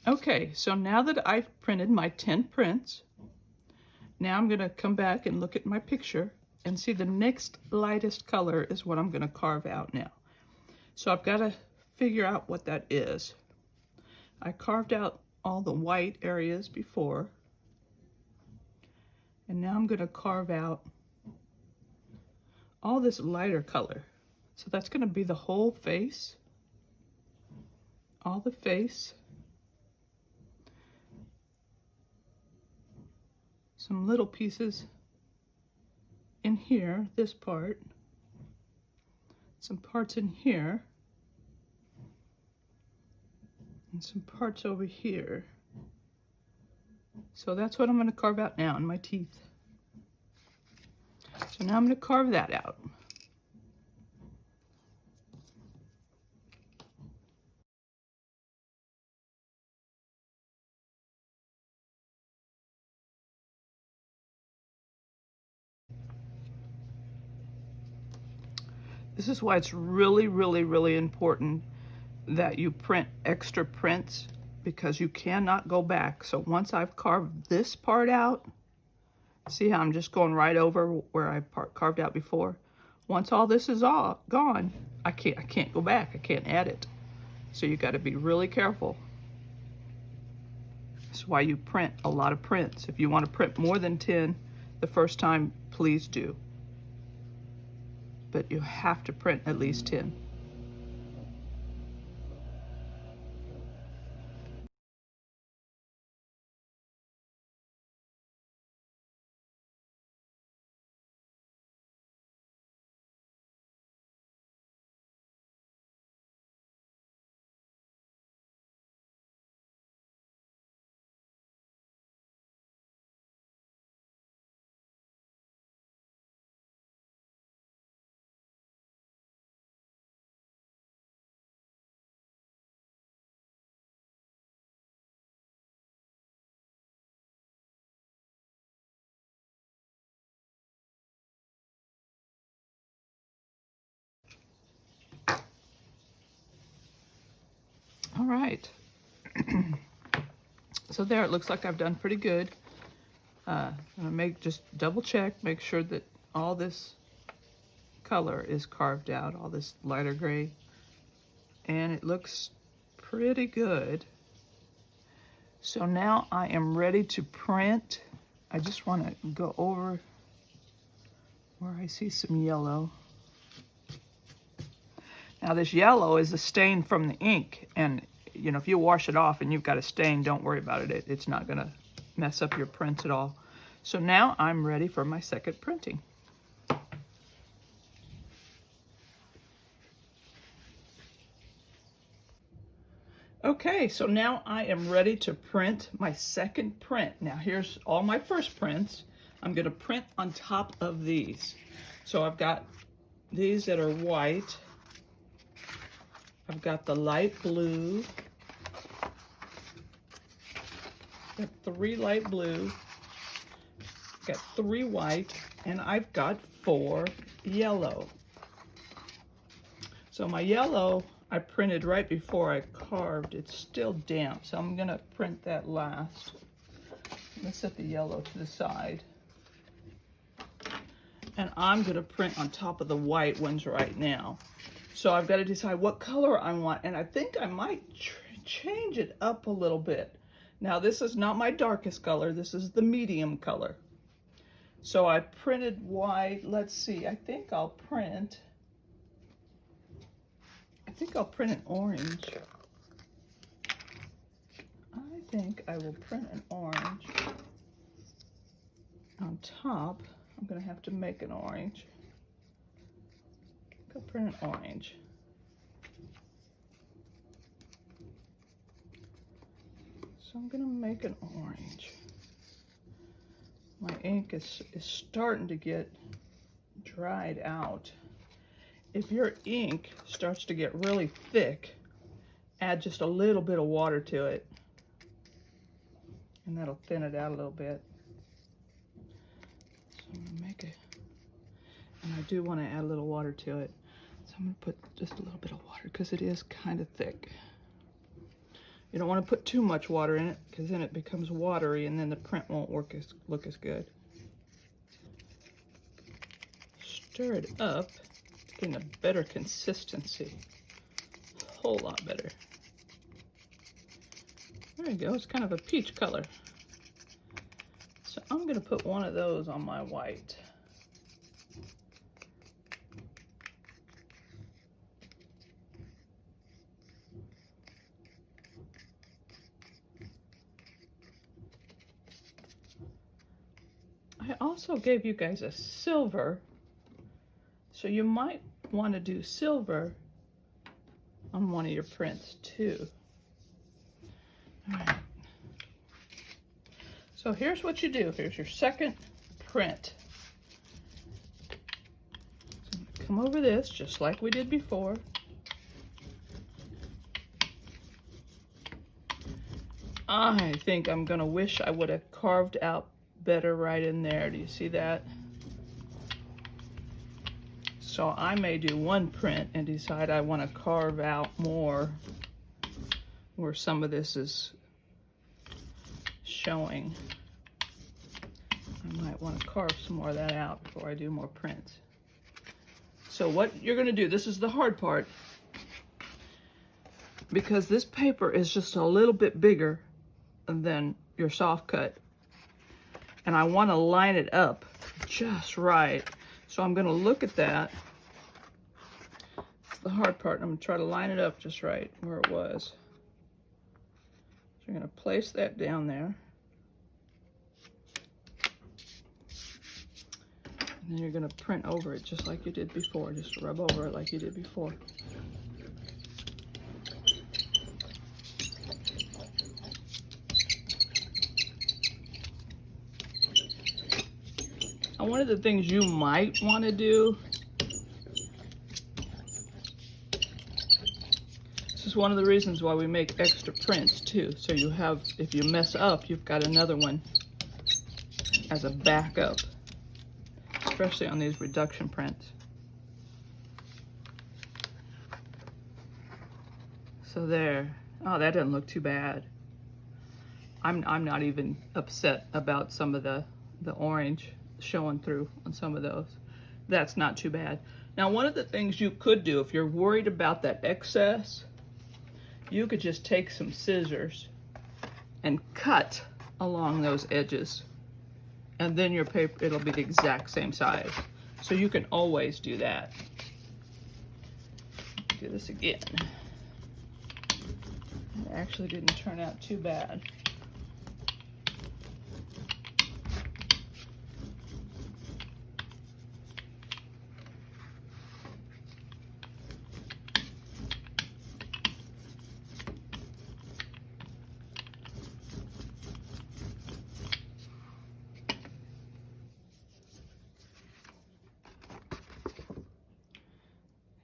Okay, so now that I've printed my 10 prints, now I'm going to come back and look at my picture and see the next lightest color is what I'm going to carve out now. So I've got to figure out what that is. I carved out all the white areas before, and now I'm going to carve out all this lighter color. So that's going to be the whole face, all the face, some little pieces in here, this part, some parts in here, and some parts over here. So that's what I'm going to carve out now in my teeth. So now I'm going to carve that out. This is why it's really, really, really important that you print extra prints, because you cannot go back. So once I've carved this part out, see how I'm just going right over where I carved out before? Once all this is all gone, I can't go back. I can't add it. So you got to be really careful. That's why you print a lot of prints. If you want to print more than 10 the first time, please do. But you have to print at least 10. All right. So there, it looks like I've done pretty good. I'm gonna just double check, make sure that all this color is carved out, all this lighter gray, and it looks pretty good. So now I am ready to print. I just want to go over where I see some yellow. Now this yellow is a stain from the ink, and you know, if you wash it off and you've got a stain, don't worry about it. It's not gonna mess up your prints at all. So now I'm ready for my second printing. Okay, so now I am ready to print my second print. Now here's all my first prints. I'm gonna print on top of these. So I've got these that are white. I've got the light blue. Got 3 light blue. Got 3 white, and I've got 4 yellow. So my yellow I printed right before I carved. It's still damp, so I'm gonna print that last. Let's set the yellow to the side. And I'm gonna print on top of the white ones right now. So I've got to decide what color I want, and I think I might change it up a little bit. Now this is not my darkest color, this is the medium color. So I printed white. Let's see, I think I'll print an orange. I think I will print an orange on top. I'm gonna have to make an orange. Go print an orange. So I'm gonna make an orange. My ink is starting to get dried out. If your ink starts to get really thick, add just a little bit of water to it, and that'll thin it out a little bit. So I'm gonna make it, and I do want to add a little water to it. So I'm gonna put just a little bit of water because it is kind of thick. You don't want to put too much water in it because then it becomes watery and then the print won't look as good. Stir it up, getting a better consistency. A whole lot better. There you go, it's kind of a peach color. So I'm gonna put one of those on my white. I also gave you guys a silver, so you might want to do silver on one of your prints too. All right. So here's what you do. Here's your second print. So come over this just like we did before. I think I'm gonna wish I would have carved out better right in there. Do you see that? So I may do one print and decide I want to carve out more where some of this is showing. I might want to carve some more of that out before I do more prints. So what you're going to do, this is the hard part, because this paper is just a little bit bigger than your soft cut. And I want to line it up just right. So I'm going to look at that. It's the hard part. I'm going to try to line it up just right where it was. So you're going to place that down there. And then you're going to print over it just like you did before. Just rub over it like you did before. Now, one of the things you might want to do, this is one of the reasons why we make extra prints too. So you have, if you mess up, you've got another one as a backup, especially on these reduction prints. So there. Oh, that doesn't look too bad. I'm not even upset about some of the orange showing through on some of those. That's not too bad. Now, one of the things you could do if you're worried about that excess, you could just take some scissors and cut along those edges, and then your paper, it'll be the exact same size. So you can always do that. Do this again. It actually didn't turn out too bad.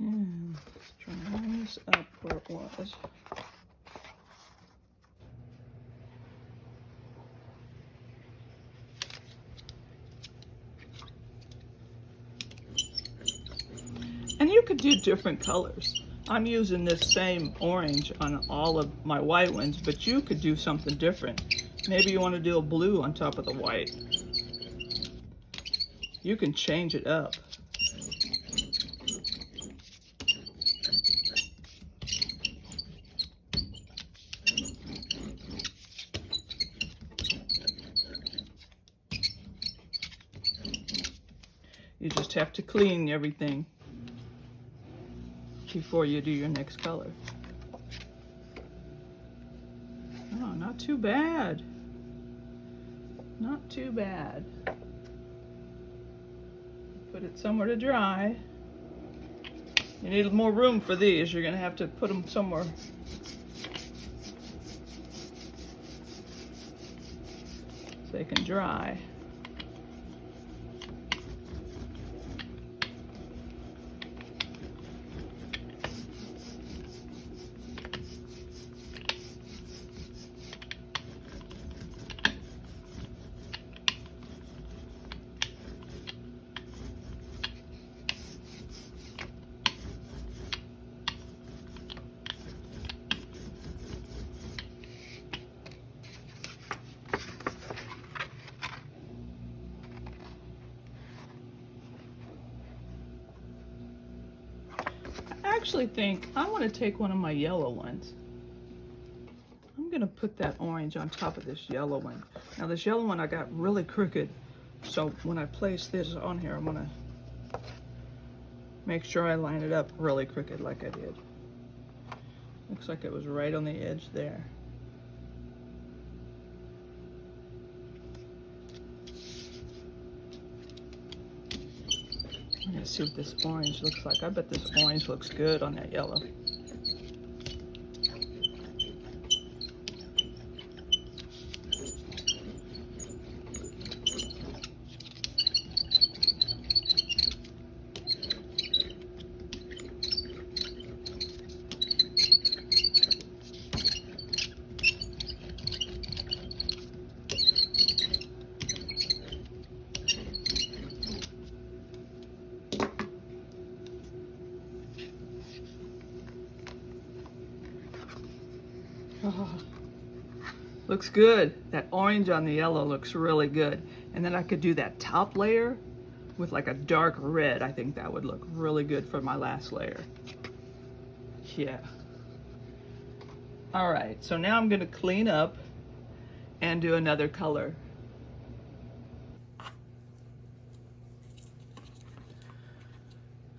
And let's try to line this up where it was. And you could do different colors. I'm using this same orange on all of my white ones, but you could do something different. Maybe you want to do a blue on top of the white. You can change it up. You just have to clean everything before you do your next color. Oh, not too bad. Not too bad. Put it somewhere to dry. You need more room for these. You're gonna have to put them somewhere. So they can dry. actually think I want to take one of my yellow ones. I'm gonna put that orange on top of this yellow one. Now this yellow one I got really crooked, so when I place this on here, I'm gonna make sure I line it up really crooked like I did. Looks like it was right on the edge there. I'm gonna see what this orange looks like. I bet this orange looks good on that yellow. Oh, looks good. That orange on the yellow looks really good. And then I could do that top layer with like a dark red. I think that would look really good for my last layer. Yeah. All right, so now I'm gonna clean up and do another color.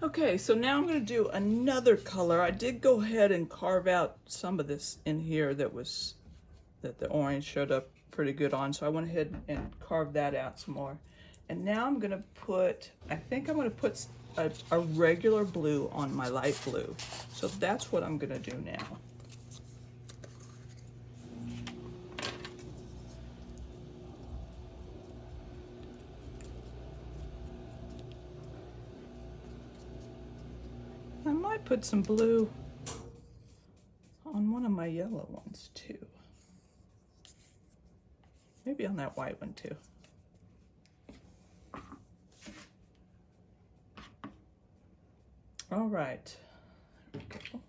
Okay, so now I'm going to do another color. I did go ahead and carve out some of this in here that the orange showed up pretty good on, so I went ahead and carved that out some more. And now I'm going to put, I think I'm going to put a regular blue on my light blue. So that's what I'm going to do now. I might put some blue on one of my yellow ones too. Maybe on that white one too. All right. There we go.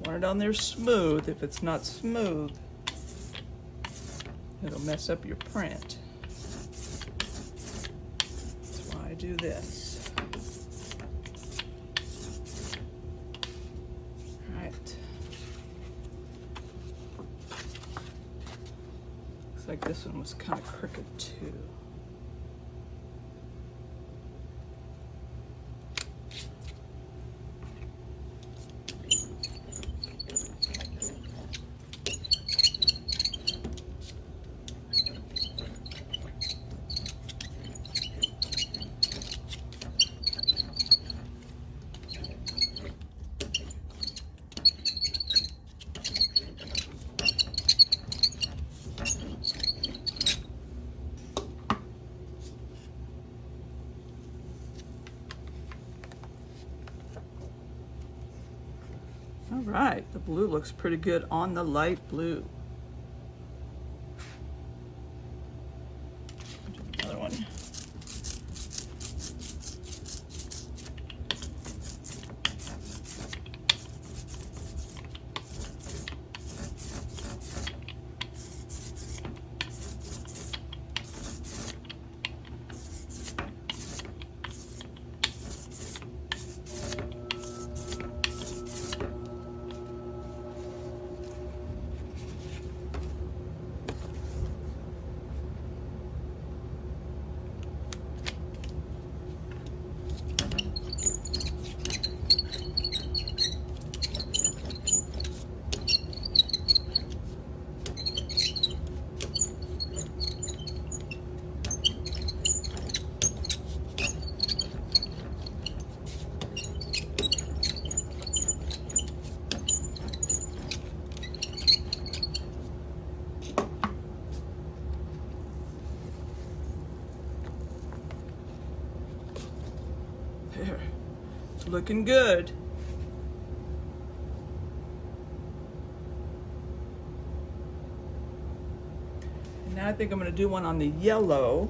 Want it on there smooth. If it's not smooth, it'll mess up your print. That's why I do this. All right. Looks like this one was kind of crooked too. All right, the blue looks pretty good on the light blue. Do another one. There, it's looking good. Now I think I'm going to do one on the yellow.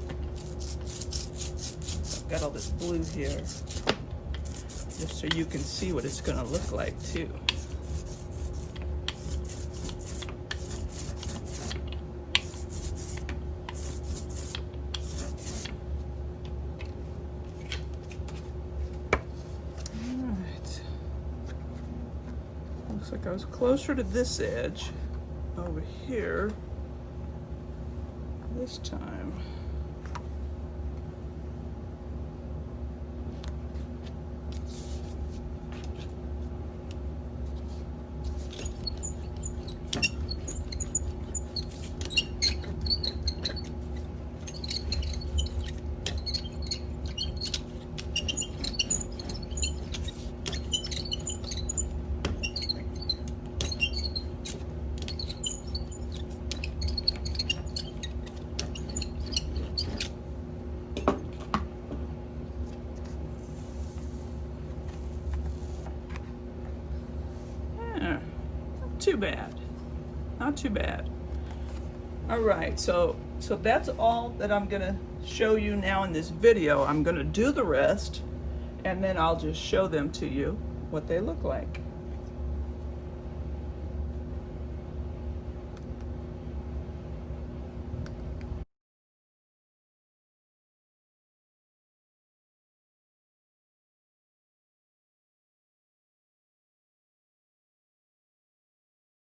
I've got all this blue here, just so you can see what it's going to look like too. Looks like I was closer to this edge over here this time. Not too bad. Not too bad. All right, so that's all that I'm gonna show you now in this video. I'm gonna do the rest, and then I'll just show them to you what they look like.